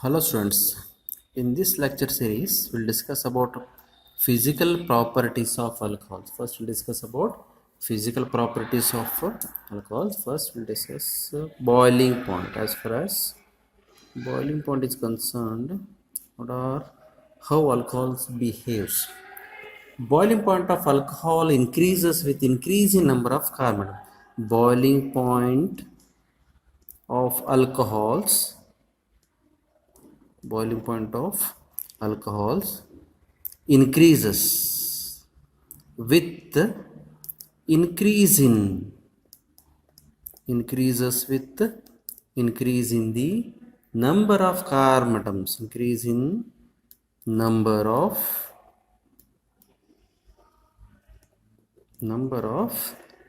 Hello students, in this lecture series we'll discuss about physical properties of alcohols. First we'll discuss about physical properties of alcohols. First we'll discuss boiling point. As far as boiling point is concerned, what are how alcohols behaves. Boiling point of alcohol increases with increase in number of carbon. Boiling point of alcohols boiling point of alcohols increases with increase in increases with increase in the number of carbon atoms, increase in number of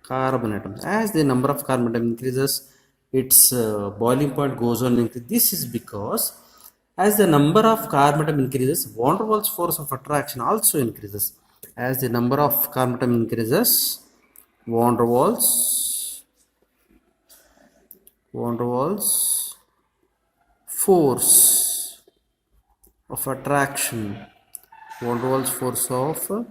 carbon atoms. As the number of carbon atom increases, its boiling point goes on increase. This is because as the number of carbon atom increases, van der Waals force of attraction also increases. As the number of carbon atom increases, van der Waals force of attraction, van der Waals force of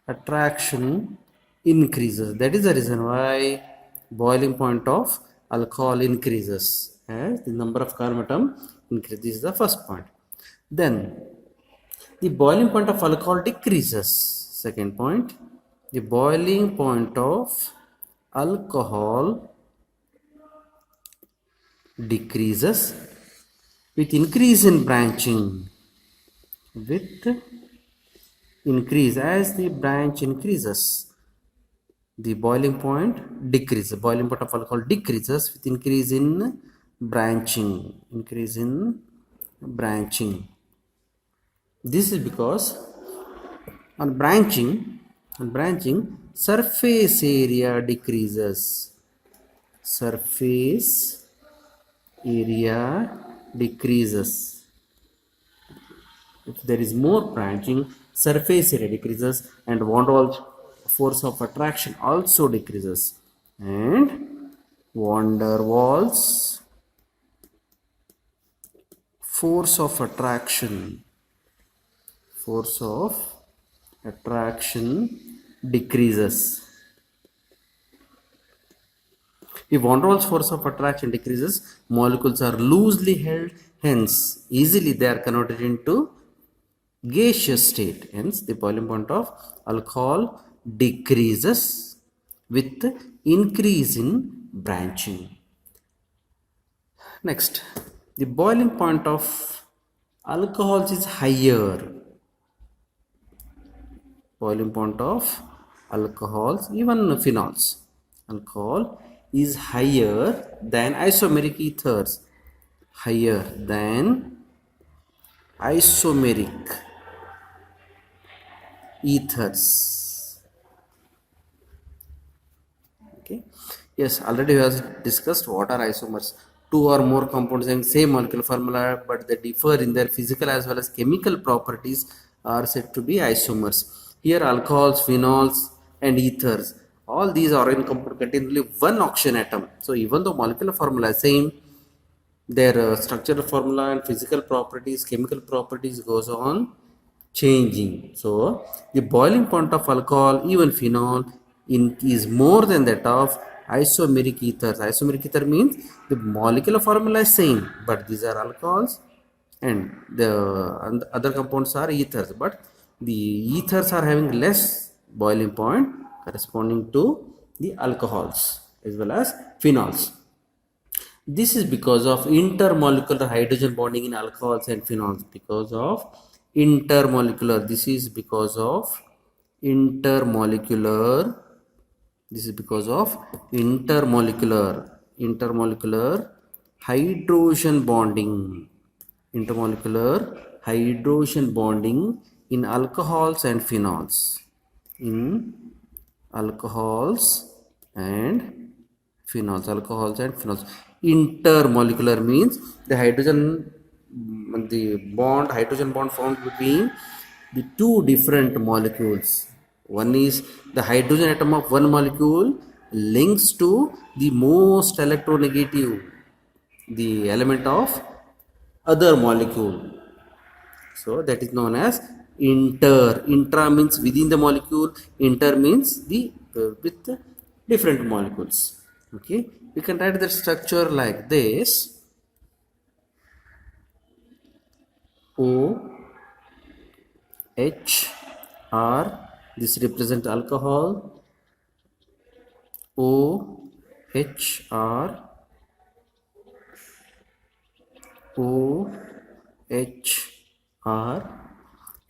attraction increases. That is the reason why boiling point of alcohol increases as the number of carbon atom increases. This is the first point. Then the boiling point of alcohol decreases. Second point, the boiling point of alcohol decreases with increase in branching. With increase, as the branch increases, the boiling point decreases. Boiling point of alcohol decreases with increase in branching. This is because on branching surface area decreases. Surface area decreases. If there is more branching, surface area decreases and van der Waals force of attraction also decreases. And van der Waals force of attraction decreases. If van der Waals force of attraction decreases, molecules are loosely held, hence easily they are converted into gaseous state. Hence the boiling point of alcohol decreases with increase in branching. Next, the boiling point of alcohols is higher. Boiling point of alcohols, even phenols, alcohol is higher than isomeric ethers. Higher than isomeric ethers. Okay, yes, already we have discussed what are isomers. Two or more compounds having same molecular formula but they differ in their physical as well as chemical properties are said to be isomers. Here alcohols, phenols and ethers, all these are in contain only one oxygen atom. So even though molecular formula is same, their structural formula and physical properties, chemical properties goes on changing. So the boiling point of alcohol, even phenol, is more than that of isomeric ethers. Isomeric ether means the molecular formula is same, but these are alcohols and the other compounds are ethers, but the ethers are having less boiling point corresponding to the alcohols as well as phenols. This is because of intermolecular hydrogen bonding in alcohols and phenols. Because of intermolecular, this is because of intermolecular hydrogen bonding, in alcohols and phenols. Alcohols and phenols. Intermolecular means the hydrogen bond found between the two different molecules. One is the hydrogen atom of one molecule links to the most electronegative, the element of other molecule. So that is known as inter. Intra means within the molecule. Inter means the with the different molecules. Okay, we can write the structure like this: O H R. This represents alcohol. O H R. O H R,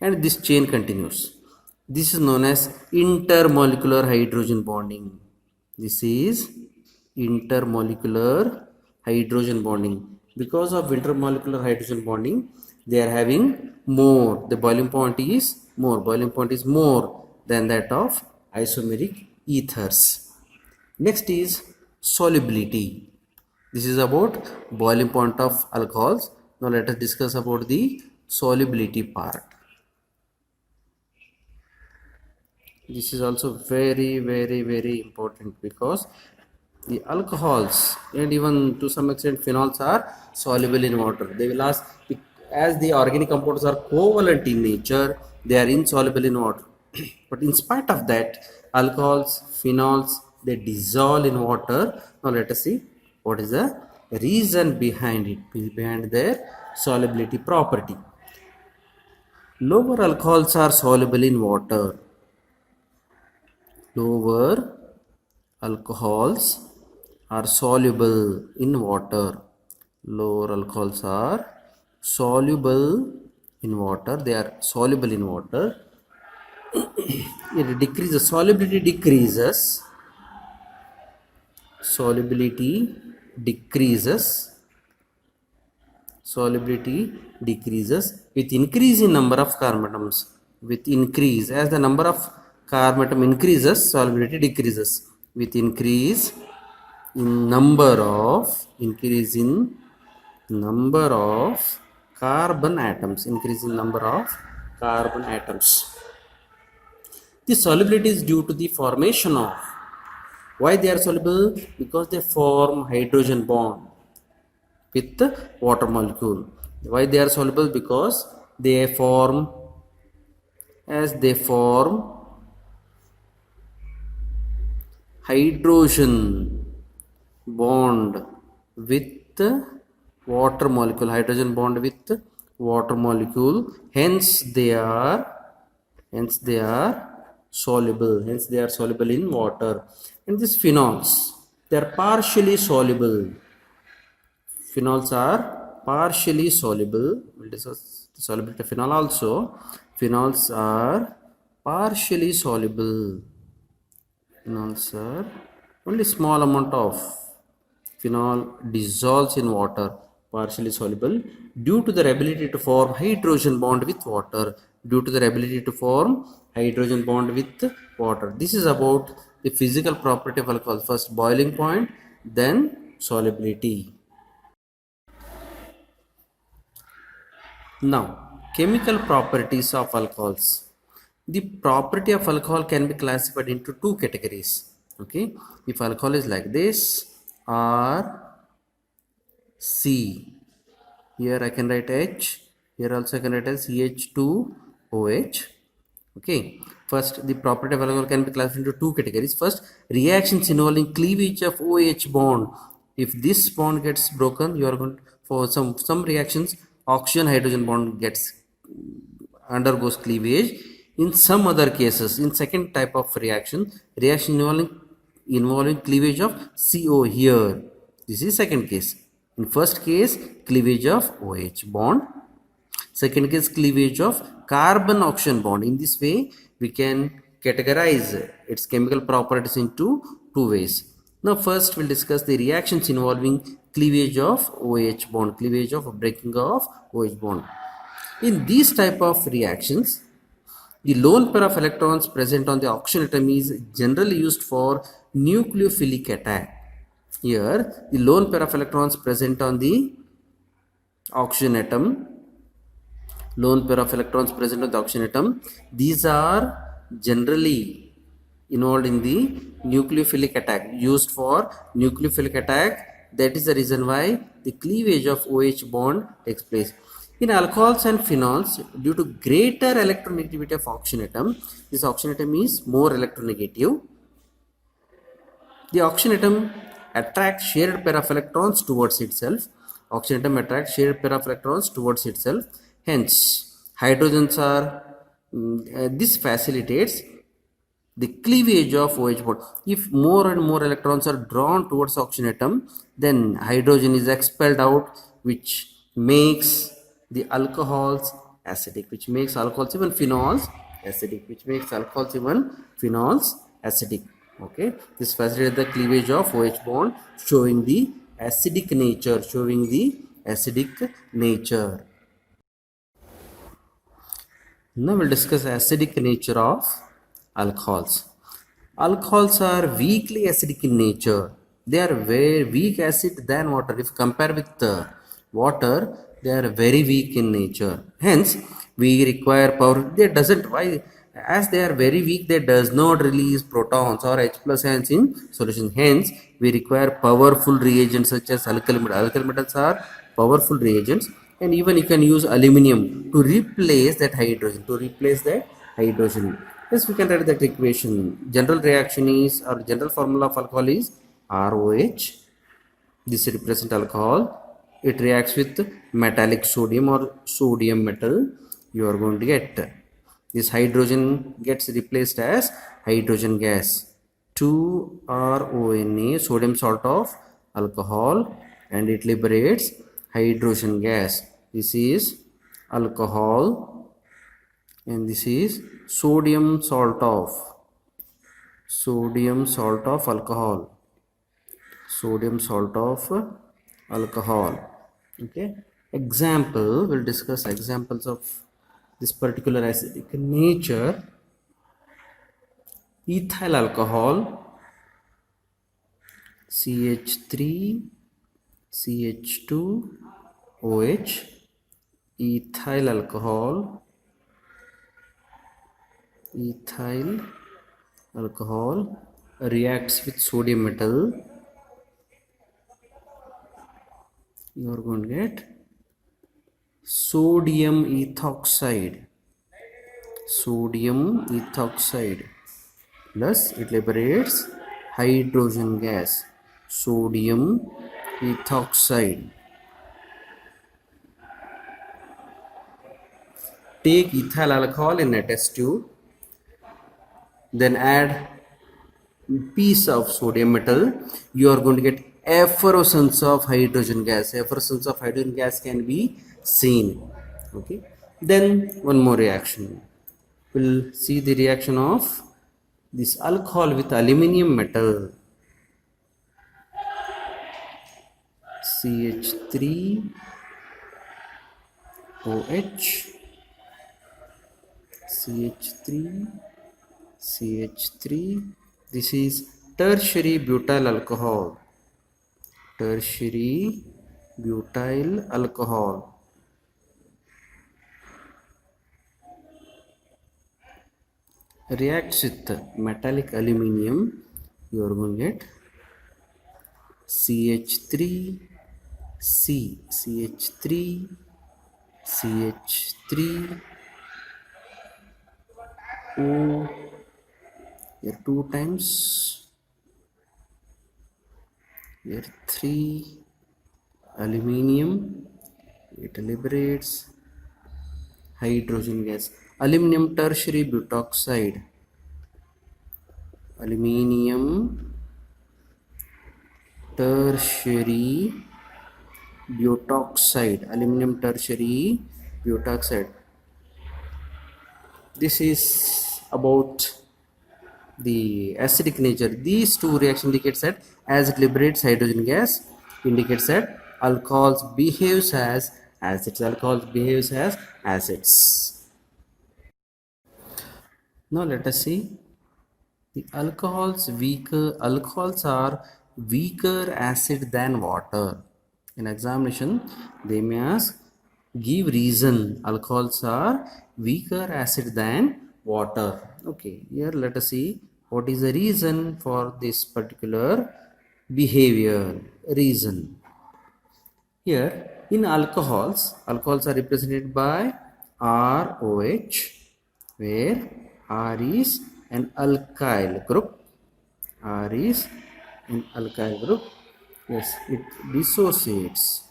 and this chain continues. This is known as intermolecular hydrogen bonding. This is intermolecular hydrogen bonding. Because of intermolecular hydrogen bonding, they are having more. The boiling point is more. Boiling point is more than that of isomeric ethers. Next is solubility. This is about boiling point of alcohols. Now let us discuss about the solubility part. This is also very important, because the alcohols and even to some extent phenols are soluble in water. They will ask, as the organic compounds are covalent in nature, they are insoluble in water. But in spite of that, alcohols, phenols, they dissolve in water. Now let us see what is the reason behind it, behind their solubility property. Lower alcohols are soluble in water. Lower alcohols are soluble in water. Lower alcohols are soluble in water. They are soluble in water. It decreases. Solubility decreases. Solubility decreases. Solubility decreases with increase in number of carbon atoms. With increase, as the number of carbon atom increases, solubility decreases. With increase in number of carbon atoms. Increase in number of carbon atoms. The solubility is due to the formation of. Why they are soluble? Because they form hydrogen bond with the water molecule. Why they are soluble? Because they form hydrogen bond with water molecule. Hydrogen bond with water molecule. Hence they are soluble. Hence they are soluble in water. And these phenols, they are partially soluble. Phenols are partially soluble. We'll discuss the solubility of phenol also. Phenols are partially soluble. Phenols are only small amount of phenol dissolves in water, partially soluble, due to their ability to form hydrogen bond with water. Due to their ability to form hydrogen bond with water. This is about the physical property of alcohol. First boiling point, then solubility. Now, chemical properties of alcohols. The property of alcohol can be classified into two categories. Okay, if alcohol is like this, R, C, here I can write H, here also I can write as CH2OH. Okay, first the property of alcohol can be classified into two categories. First, reactions involving cleavage of OH bond. If this bond gets broken, you are going for some reactions, oxygen hydrogen bond undergoes cleavage. In some other cases, in second type of reaction involving cleavage of CO here. This is second case. In first case, cleavage of OH bond. Second case, cleavage of carbon oxygen bond. In this way, we can categorize its chemical properties into two ways. Now, first we'll discuss the reactions involving cleavage of OH bond, cleavage of breaking of OH bond. In these type of reactions, the lone pair of electrons present on the oxygen atom is generally used for nucleophilic attack. Here, the lone pair of electrons present on the oxygen atom, these are generally involved in the nucleophilic attack, used for nucleophilic attack That is the reason why the cleavage of OH bond takes place. In alcohols and phenols, due to greater electronegativity of oxygen atom, this oxygen atom is more electronegative. The oxygen atom attracts shared pair of electrons towards itself. Oxygen atom attracts shared pair of electrons towards itself. Hence, hydrogens are this facilitates the cleavage of OH bond. If more and more electrons are drawn towards oxygen atom, then hydrogen is expelled out, which makes the alcohols acidic, which makes alcohols even phenols acidic, which makes alcohols even phenols acidic. Okay, this facilitates the cleavage of OH bond, showing the acidic nature, showing the acidic nature. Now we'll discuss acidic nature of alcohols. Alcohols are weakly acidic in nature. They are very weak acid than water. If compare with water, they are very weak in nature. Hence, we require power. They doesn't why as they are very weak, they does not release protons or H plus ions in solution. Hence, we require powerful reagents such as alkali metals. Alkali metals are powerful reagents, and even you can use aluminum to replace that hydrogen. Yes, we can write that equation. General reaction is, or general formula of alcohol is ROH. This represents alcohol. It reacts with metallic sodium or sodium metal. You are going to get this hydrogen gets replaced as hydrogen gas. 2RONA, sodium salt of alcohol, and it liberates hydrogen gas. This is alcohol, and this is sodium salt of alcohol. Okay, example, we'll discuss examples of this particular acidic nature. Ethyl alcohol, CH3 CH2 OH. Ethyl alcohol reacts with sodium metal. You are going to get sodium ethoxide plus it liberates hydrogen gas, sodium ethoxide. Take ethyl alcohol in a test tube, then add piece of sodium metal. You are going to get efflorescence of hydrogen gas. Efflorescence of hydrogen gas can be seen. Okay, then one more reaction. We'll see the reaction of this alcohol with aluminum metal, CH3 OH, CH3. This is tertiary butyl alcohol. Reacts with metallic aluminum. You are going to get CH3 O. Here 2 times, here 3 aluminum. It liberates hydrogen gas. Aluminum tertiary butoxide. Aluminum tertiary butoxide. This is about the acidic nature. These two reactions indicates that as it liberates hydrogen gas, indicates that alcohols behaves as acids. Now let us see the alcohols are weaker acid than water. In examination, they may ask, give reason alcohols are weaker acid than water. Okay, here let us see what is the reason for this particular behavior, reason. Here in alcohols are represented by ROH, where R is an alkyl group. R is an alkyl group. Yes, it dissociates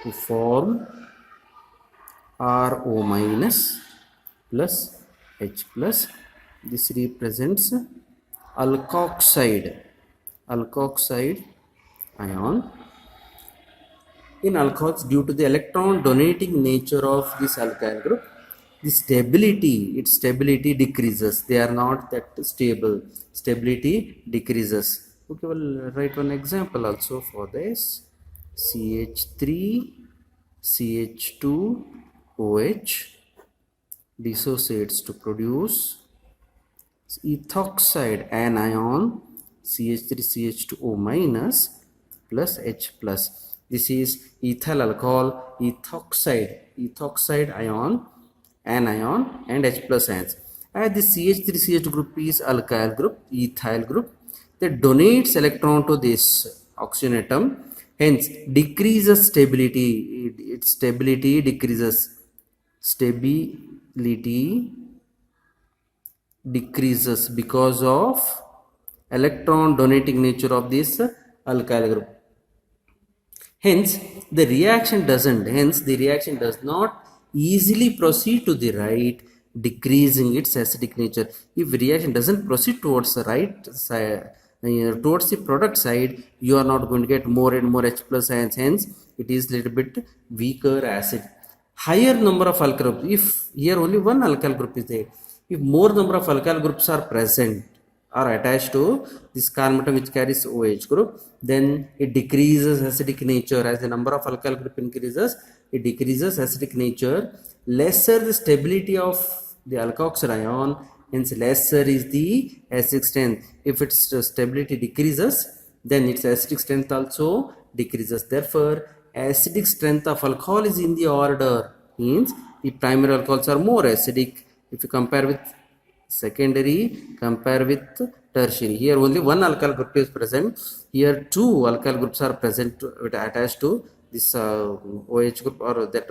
to form RO minus plus H plus. This represents alkoxide ion. In alcohols, due to the electron donating nature of this alkyl group, its stability decreases. They are not that stable. Stability decreases. Okay, we'll write one example also for this. CH3 CH2OH dissociates to produce ethoxide anion CH3CH2O minus plus H plus. This is ethyl alcohol ethoxide ion, anion and H plus ions. As the CH3CH group is alkyl group, ethyl group, that donates electron to this oxygen atom, hence decreases stability. Its stability decreases. Stability decreases because of electron donating nature of this alkyl group. Hence the reaction does not easily proceed to the right, decreasing its acidic nature. If reaction doesn't proceed towards the right side, towards the product side, you are not going to get more and more H plus ions. Hence it is little bit weaker acid. Higher number of alkyl groups, if here only one alkyl group is there, if more number of alkyl groups are present or attached to this carbon atom which carries OH group, then it decreases acidic nature. As the number of alkyl group increases, it decreases acidic nature. Lesser the stability of the alkoxide ion, hence lesser is the acidic strength. If its stability decreases, then its acidic strength also decreases. Therefore acidic strength of alcohol is in the order, means the primary alcohols are more acidic if you compare with secondary, compare with tertiary. Here only one alkyl group is present, here two alkyl groups are present attached to this OH group, or that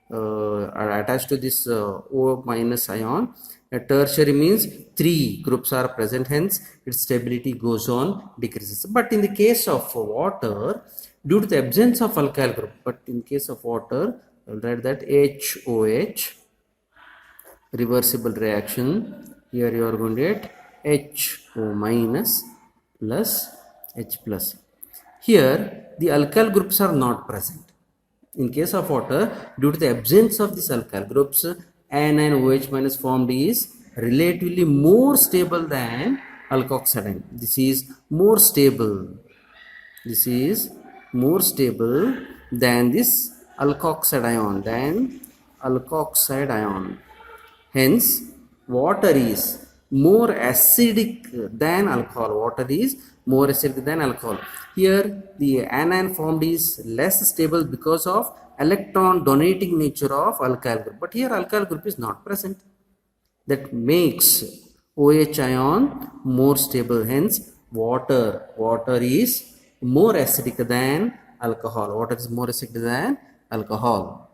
are attached to this O minus ion. A tertiary means three groups are present, hence its stability goes on decreases. But in the case of water, due to the absence of alkyl group, but in case of water, I will write that HOH, reversible reaction. Here you are going to get HO minus plus H plus. Here the alkyl groups are not present. In case of water, due to the absence of these alkyl groups, anion OH minus formed is relatively more stable than alkoxide ion. This is more stable. This is more stable than this alkoxide ion. Hence water is more acidic than alcohol. Here the anion formed is less stable because of electron donating nature of alkyl group, but here alkyl group is not present. That makes OH ion more stable. Hence water is more acidic than alcohol.